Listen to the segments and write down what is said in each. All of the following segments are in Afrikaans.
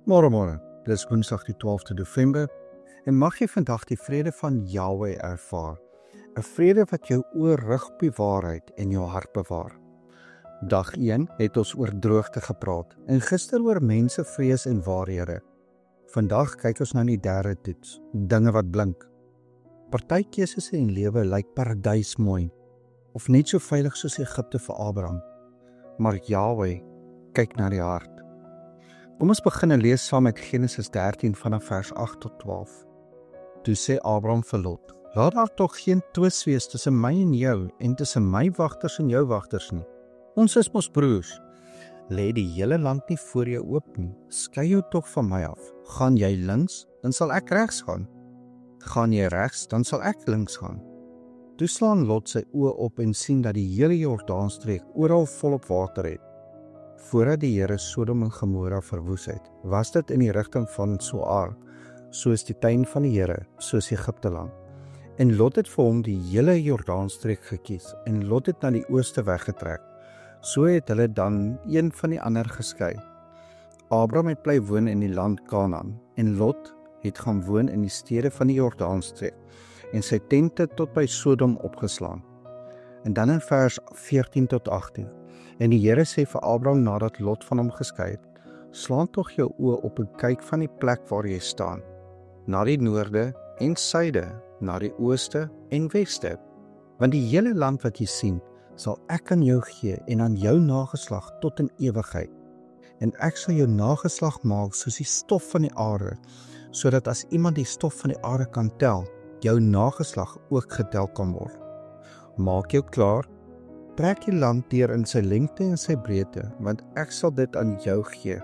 Môre, dis Woensdag die 12de November en mag jy vandag die vrede van Yahweh ervaar. 'n Vrede wat jou oor rig op die waarheid en jou hart bewaar. Dag 1 het ons oor droogte gepraat en gister oor mense vrees en waarhede. Vandag kyk ons nou die derde toets, dinge wat blink. Party keuses in lewe lyk paradys mooi of net so veilig soos Egipte vir Abraham. Maar Yahweh kyk na die hart. Kom ons begin en lees saam met Genesis 13 vanaf vers 8 tot 12. Toe sê Abraham vir Lot: laat daar tog geen twis wees tussen my en jou en tussen my wagters en jou wagters nie. Ons is mos broers. Lê die hele land nie voor jou oop nie. Skei jou tog van my af. Gaan jy links, dan sal ek regs gaan. Gaan jy regs, dan sal ek links gaan. Toe slaan Lot sy oë op en sien dat die hele Jordaanstreek oral volop water het. Voordat die Here Sodom en Gomorra verwoes het, was dit in die rigting van Soar, soos die tuin van die Here, soos Egipte land. En Lot het vir hom die hele Jordaanstreek gekies, en Lot het na die ooste weggetrek. So het hulle dan een van die ander geskei. Abraham het bly woon in die land Kanaan, en Lot het gaan woon in die stede van die Jordaanstreek, en sy tente tot by Sodom opgeslaan. En dan in vers 14 tot 18. En die Here sê vir Abraham nadat Lot van hom geskei het: slaan tog jou oë op en kyk van die plek waar jy staan, na die noorde en suide, na die ooste en weste. Want die hele land wat jy sien, sal ek aan jou gee en aan jou nageslag tot in ewigheid. En ek sal jou nageslag maak soos die stof van die aarde, sodat as iemand die stof van die aarde kan tel, jou nageslag ook getel kan word. Maak jou klaar, trek die land deur in sy lengte en sy breedte, want ek sal dit aan jou gee.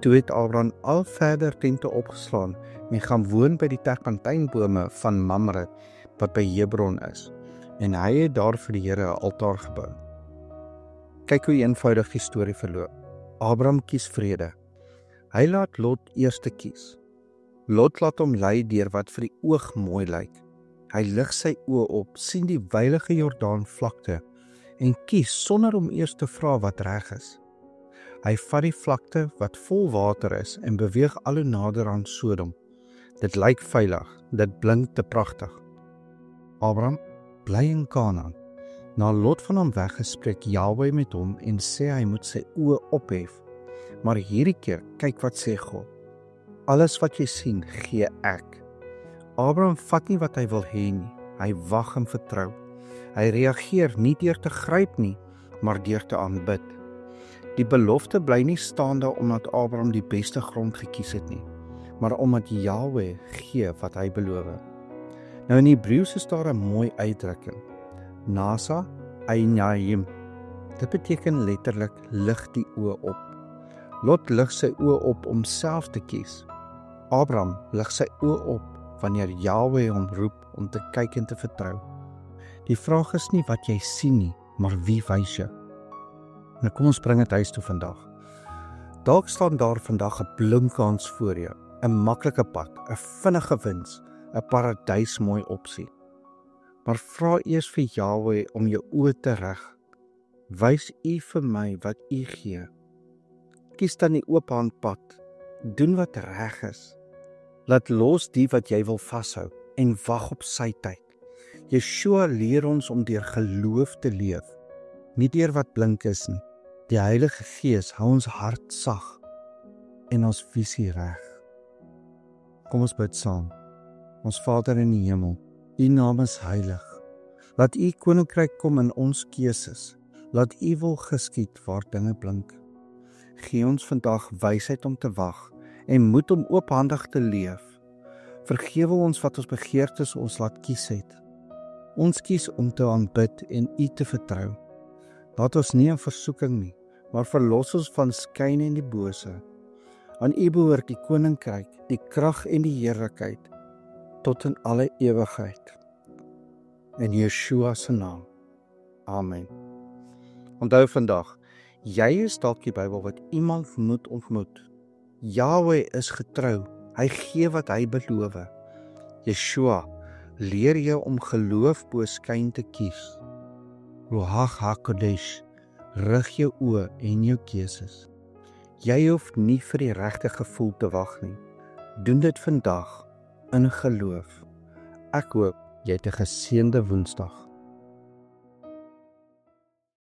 Toe het Abraham al verder tente opgeslaan en gaan woon by die terpentynbome van Mamre, wat by Hebron is, en hy het daar vir die Here 'n altaar gebou. Kyk hoe eenvoudig die storie verloop. Abraham kies vrede. Hy laat Lot eerste kies. Lot laat hom lei deur wat vir die oog mooi lyk. Hy lig sy oë op, sien die weilige Jordaan vlakte en kies sonder om eers te vra wat reg is. Hy vat die vlakte wat vol water is en beweeg al hoe nader aan Sodom. Dit lyk veilig, dit blink te pragtig. Abraham bly in Kanaan. Na Lot van hom weggespreek Yahweh met hom en sê hy moet sy oë ophef. Maar hierdie keer, kyk wat sê God: alles wat jy sien, gee ek. Abraham vat nie wat hy wil hê nie, hy wag en vertrou. Hy reageer nie deur te gryp nie, maar deur te aanbid. Die belofte bly nie staande omdat Abraham die beste grond gekies het nie, maar omdat Yahweh gee wat hy beloof. Nou in Hebreëus is daar 'n mooi uitdrukking, Nasa Einayim. Dit beteken letterlik lig die oë op. Lot lig sy oë op om self te kies. Abraham lig sy oë op wanneer Yahweh hom roep om te kyk en te vertrou. Die vraag is nie wat jy sien nie, maar wie wys jou? Nou kom ons bring dit huis toe vandag. Dalk staan daar vandag 'n blinkkans voor jou, 'n maklike pad, 'n vinnige wins, 'n paradysmooi opsie. Maar vra eers vir Yahweh om jou oë te reg. Wys U vir my wat U gee. Kies dan die oop handpad. Doen wat reg is. Laat los die wat jy wil vashou en wag op sy tyd. Yeshua leer ons om deur geloof te leef, nie deur wat blink is nie. Die Heilige Gees hou ons hart sag en ons visie reg. Kom ons bid saam. Ons Vader in die hemel, U naam is heilig. Laat U koninkryk kom in ons keuses. Laat U wil geskied waar dinge blink. Gee ons vandag wysheid om te wag en moed om oophandig te leef. Vergewe ons wat ons begeertes ons laat kies het. Ons kies om te aanbid en U te vertrou. Laat ons nie in versoeking nie, maar verlos ons van skyn en die bose. Aan U behoort die koninkryk, die krag en die heerlikheid, tot in alle ewigheid. In Yeshua se naam. Amen. Onthou vandag, jy is dalk die Bybel wat iemand moet ontmoet. Yahweh is getrou, hy gee wat hy beloof. Yeshua, leer jou om geloof bo skyn te kies. Ruach HaKodesh, rig jou oë en jou keuses. Jy hoef nie vir die regte gevoel te wag nie. Doen dit vandag in geloof. Ek hoop jy het 'n geseënde Woensdag.